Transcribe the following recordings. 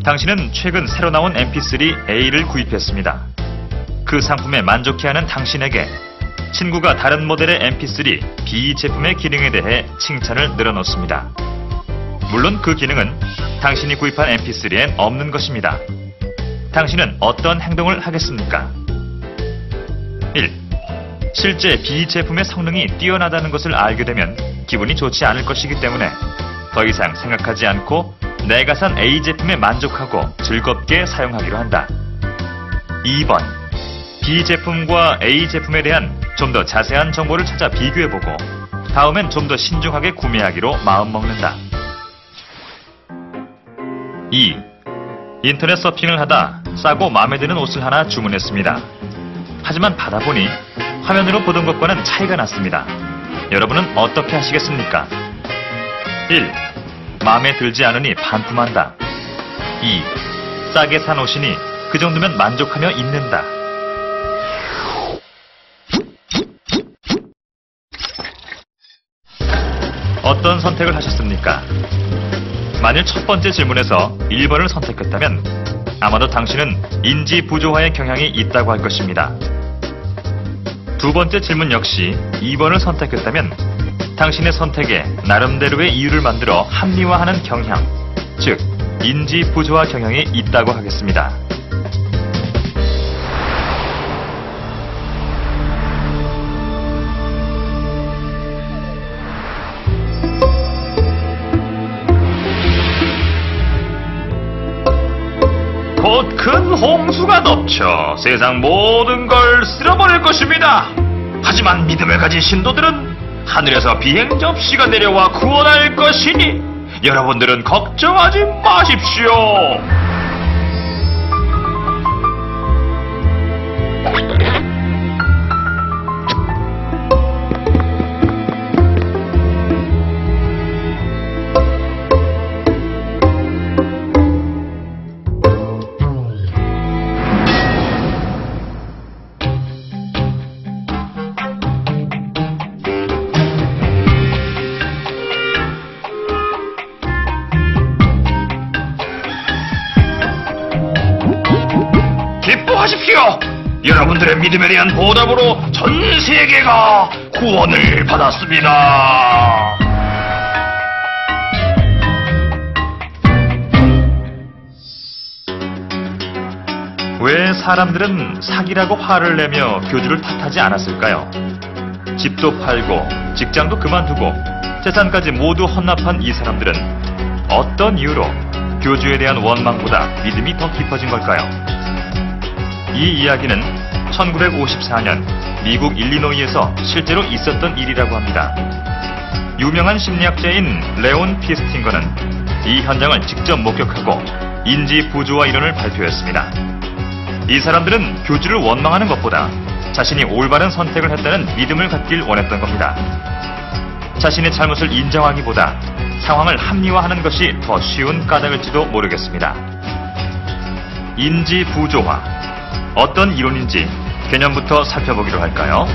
당신은 최근 새로 나온 mp3 A를 구입했습니다. 그 상품에 만족해하는 당신에게 친구가 다른 모델의 mp3 B 제품의 기능에 대해 칭찬을 늘어놓습니다. 물론 그 기능은 당신이 구입한 mp3엔 없는 것입니다. 당신은 어떤 행동을 하겠습니까? 1. 실제 B 제품의 성능이 뛰어나다는 것을 알게 되면 기분이 좋지 않을 것이기 때문에 더 이상 생각하지 않고 내가 산 A 제품에 만족하고 즐겁게 사용하기로 한다. 2번. B 제품과 A 제품에 대한 좀 더 자세한 정보를 찾아 비교해보고 다음엔 좀 더 신중하게 구매하기로 마음먹는다. 2. 인터넷 서핑을 하다 싸고 마음에 드는 옷을 하나 주문했습니다. 하지만 받아보니 화면으로 보던 것과는 차이가 났습니다. 여러분은 어떻게 하시겠습니까? 1. 마음에 들지 않으니 반품한다. 2. 싸게 산 옷이니 그 정도면 만족하며 입는다. 어떤 선택을 하셨습니까? 만일 첫 번째 질문에서 1번을 선택했다면 아마도 당신은 인지 부조화의 경향이 있다고 할 것입니다. 두 번째 질문 역시 2번을 선택했다면 당신의 선택에 나름대로의 이유를 만들어 합리화하는 경향, 즉 인지 부조화 경향이 있다고 하겠습니다. 곧 큰 홍수가 덮쳐 세상 모든 걸 쓸어버릴 것입니다. 하지만 믿음을 가진 신도들은 하늘에서 비행 접시가 내려와 구원할 것이니 여러분들은 걱정하지 마십시오. 기뻐하십시오. 여러분들의 믿음에 대한 보답으로 전 세계가 구원을 받았습니다. 왜 사람들은 사기라고 화를 내며 교주를 탓하지 않았을까요? 집도 팔고 직장도 그만두고 재산까지 모두 헌납한 이 사람들은 어떤 이유로 교주에 대한 원망보다 믿음이 더 깊어진 걸까요? 이 이야기는 1954년 미국 일리노이에서 실제로 있었던 일이라고 합니다. 유명한 심리학자인 레온 피스팅거는 이 현장을 직접 목격하고 인지 부조화 이론을 발표했습니다. 이 사람들은 교주를 원망하는 것보다 자신이 올바른 선택을 했다는 믿음을 갖길 원했던 겁니다. 자신의 잘못을 인정하기보다 상황을 합리화하는 것이 더 쉬운 까닭일지도 모르겠습니다. 인지 부조화, 어떤 이론인지 개념부터 살펴보기로 할까요?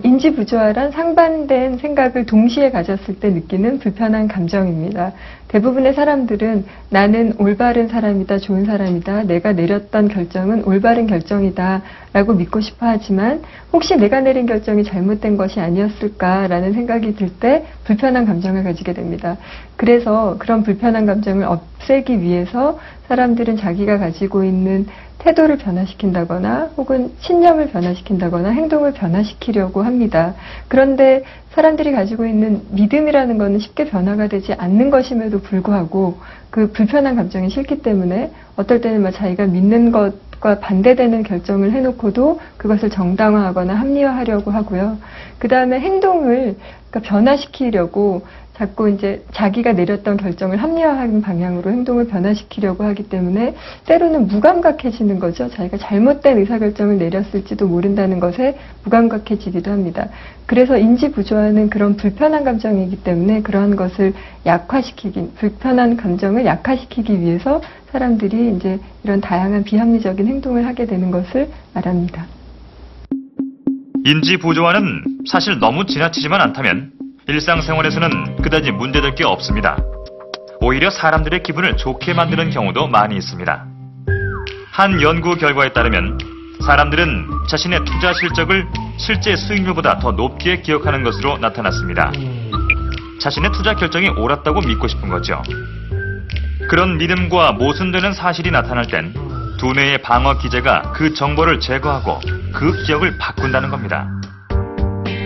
인지 부조화란 상반된 생각을 동시에 가졌을 때 느끼는 불편한 감정입니다. 대부분의 사람들은 나는 올바른 사람이다, 좋은 사람이다, 내가 내렸던 결정은 올바른 결정이다 라고 믿고 싶어 하지만 혹시 내가 내린 결정이 잘못된 것이 아니었을까라는 생각이 들 때 불편한 감정을 가지게 됩니다. 그래서 그런 불편한 감정을 없애기 위해서 사람들은 자기가 가지고 있는 태도를 변화시킨다거나 혹은 신념을 변화시킨다거나 행동을 변화시키려고 합니다. 그런데 사람들이 가지고 있는 믿음이라는 것은 쉽게 변화가 되지 않는 것임에도 불구하고 그 불편한 감정이 싫기 때문에 어떨 때는 자기가 믿는 것과 반대되는 결정을 해놓고도 그것을 정당화하거나 합리화하려고 하고요. 그 다음에 행동을 변화시키려고 자꾸 이제 자기가 내렸던 결정을 합리화하는 방향으로 행동을 변화시키려고 하기 때문에 때로는 무감각해지는 거죠. 자기가 잘못된 의사결정을 내렸을지도 모른다는 것에 무감각해지기도 합니다. 그래서 인지 부조화는 그런 불편한 감정이기 때문에 그러한 것을 불편한 감정을 약화시키기 위해서 사람들이 이제 이런 다양한 비합리적인 행동을 하게 되는 것을 말합니다. 인지 부조화는 사실 너무 지나치지만 않다면 일상생활에서는 그다지 문제될 게 없습니다. 오히려 사람들의 기분을 좋게 만드는 경우도 많이 있습니다. 한 연구 결과에 따르면 사람들은 자신의 투자 실적을 실제 수익률보다 더 높게 기억하는 것으로 나타났습니다. 자신의 투자 결정이 옳았다고 믿고 싶은 거죠. 그런 믿음과 모순되는 사실이 나타날 땐 두뇌의 방어 기제가 그 정보를 제거하고 그 기억을 바꾼다는 겁니다.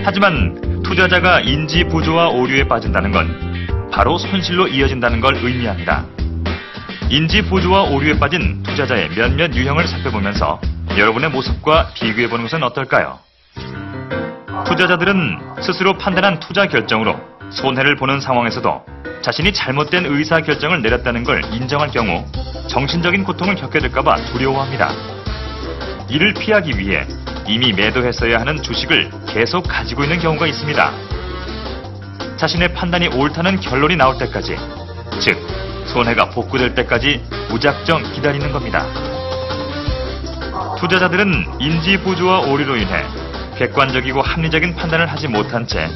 하지만 투자자가 인지 부조화 오류에 빠진다는 건 바로 손실로 이어진다는 걸 의미합니다. 인지 부조화 오류에 빠진 투자자의 몇몇 유형을 살펴보면서 여러분의 모습과 비교해보는 것은 어떨까요? 투자자들은 스스로 판단한 투자 결정으로 손해를 보는 상황에서도 자신이 잘못된 의사결정을 내렸다는 걸 인정할 경우 정신적인 고통을 겪게 될까봐 두려워합니다. 이를 피하기 위해 이미 매도했어야 하는 주식을 계속 가지고 있는 경우가 있습니다. 자신의 판단이 옳다는 결론이 나올 때까지, 즉 손해가 복구될 때까지 무작정 기다리는 겁니다. 투자자들은 인지 부조화 오류로 인해 객관적이고 합리적인 판단을 하지 못한 채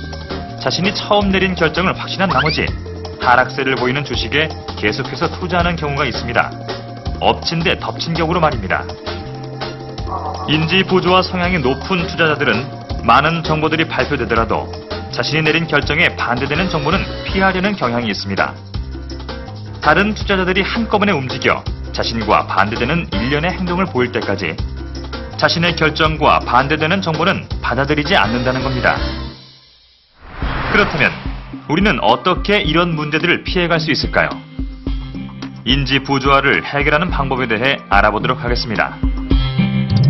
자신이 처음 내린 결정을 확신한 나머지 하락세를 보이는 주식에 계속해서 투자하는 경우가 있습니다. 엎친 데 덮친 격으로 말입니다. 인지 부조화 성향이 높은 투자자들은 많은 정보들이 발표되더라도 자신이 내린 결정에 반대되는 정보는 피하려는 경향이 있습니다. 다른 투자자들이 한꺼번에 움직여 자신과 반대되는 일련의 행동을 보일 때까지 자신의 결정과 반대되는 정보는 받아들이지 않는다는 겁니다. 그렇다면 우리는 어떻게 이런 문제들을 피해갈 수 있을까요? 인지 부조화를 해결하는 방법에 대해 알아보도록 하겠습니다.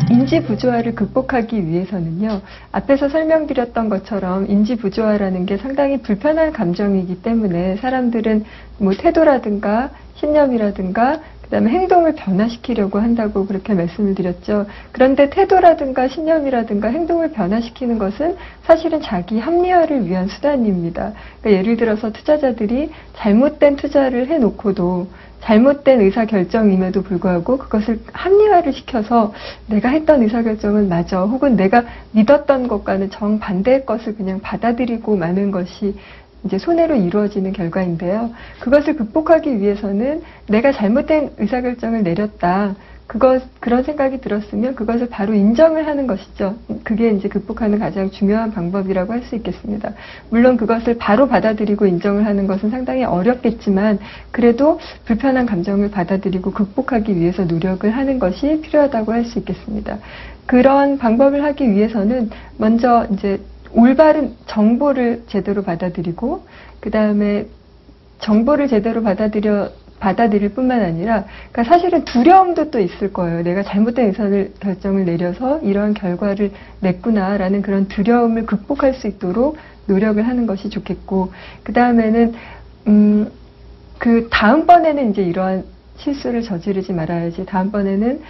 인지 부조화를 극복하기 위해서는요, 앞에서 설명드렸던 것처럼 인지 부조화라는 게 상당히 불편한 감정이기 때문에 사람들은 뭐 태도라든가 신념이라든가 그다음에 행동을 변화시키려고 한다고 그렇게 말씀을 드렸죠. 그런데 태도라든가 신념이라든가 행동을 변화시키는 것은 사실은 자기 합리화를 위한 수단입니다. 그러니까 예를 들어서 투자자들이 잘못된 투자를 해놓고도 잘못된 의사결정임에도 불구하고 그것을 합리화를 시켜서 내가 했던 의사결정은 맞아, 혹은 내가 믿었던 것과는 정반대의 것을 그냥 받아들이고 마는 것이 이제 손해로 이루어지는 결과인데요. 그것을 극복하기 위해서는 내가 잘못된 의사결정을 내렸다, 그런 생각이 들었으면 그것을 바로 인정을 하는 것이죠. 그게 이제 극복하는 가장 중요한 방법이라고 할 수 있겠습니다. 물론 그것을 바로 받아들이고 인정을 하는 것은 상당히 어렵겠지만 그래도 불편한 감정을 받아들이고 극복하기 위해서 노력을 하는 것이 필요하다고 할 수 있겠습니다. 그런 방법을 하기 위해서는 먼저 이제 올바른 정보를 제대로 받아들이고, 그 다음에 정보를 제대로 받아들일 뿐만 아니라, 그러니까 사실은 두려움도 또 있을 거예요. 내가 잘못된 의사결정을 내려서 이러한 결과를 냈구나라는 그런 두려움을 극복할 수 있도록 노력을 하는 것이 좋겠고, 그 다음에는 그 다음번에는 이제 이러한 실수를 저지르지 말아야지, 다음번에는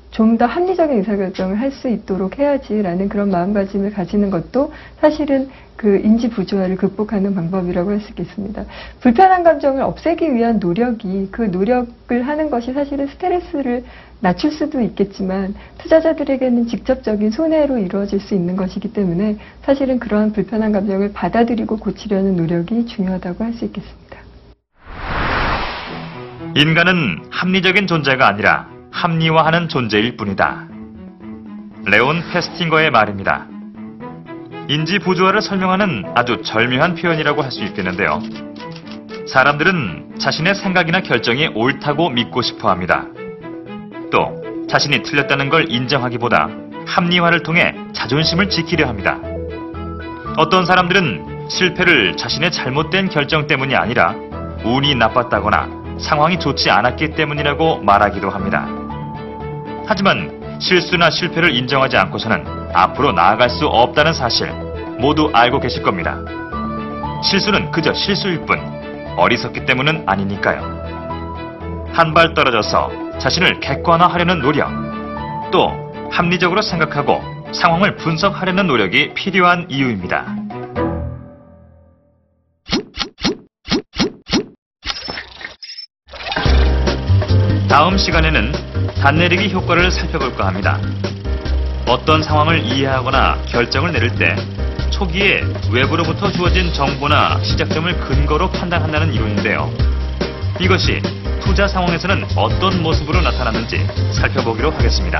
좀 더 합리적인 의사결정을 할 수 있도록 해야지라는 그런 마음가짐을 가지는 것도 사실은 그 인지 부조화를 극복하는 방법이라고 할 수 있겠습니다. 불편한 감정을 없애기 위한 노력이, 그 노력을 하는 것이 사실은 스트레스를 낮출 수도 있겠지만 투자자들에게는 직접적인 손해로 이루어질 수 있는 것이기 때문에 사실은 그러한 불편한 감정을 받아들이고 고치려는 노력이 중요하다고 할 수 있겠습니다. 인간은 합리적인 존재가 아니라 합리화하는 존재일 뿐이다. 레온 페스팅거의 말입니다. 인지 부조화를 설명하는 아주 절묘한 표현이라고 할 수 있겠는데요. 사람들은 자신의 생각이나 결정이 옳다고 믿고 싶어 합니다. 또 자신이 틀렸다는 걸 인정하기보다 합리화를 통해 자존심을 지키려 합니다. 어떤 사람들은 실패를 자신의 잘못된 결정 때문이 아니라 운이 나빴다거나 상황이 좋지 않았기 때문이라고 말하기도 합니다. 하지만 실수나 실패를 인정하지 않고서는 앞으로 나아갈 수 없다는 사실 모두 알고 계실 겁니다. 실수는 그저 실수일 뿐 어리석기 때문은 아니니까요. 한 발 떨어져서 자신을 객관화하려는 노력, 또 합리적으로 생각하고 상황을 분석하려는 노력이 필요한 이유입니다. 다음 시간에는 단내리기 효과를 살펴볼까 합니다. 어떤 상황을 이해하거나 결정을 내릴 때 초기에 외부로부터 주어진 정보나 시작점을 근거로 판단한다는 이론인데요. 이것이 투자 상황에서는 어떤 모습으로 나타났는지 살펴보기로 하겠습니다.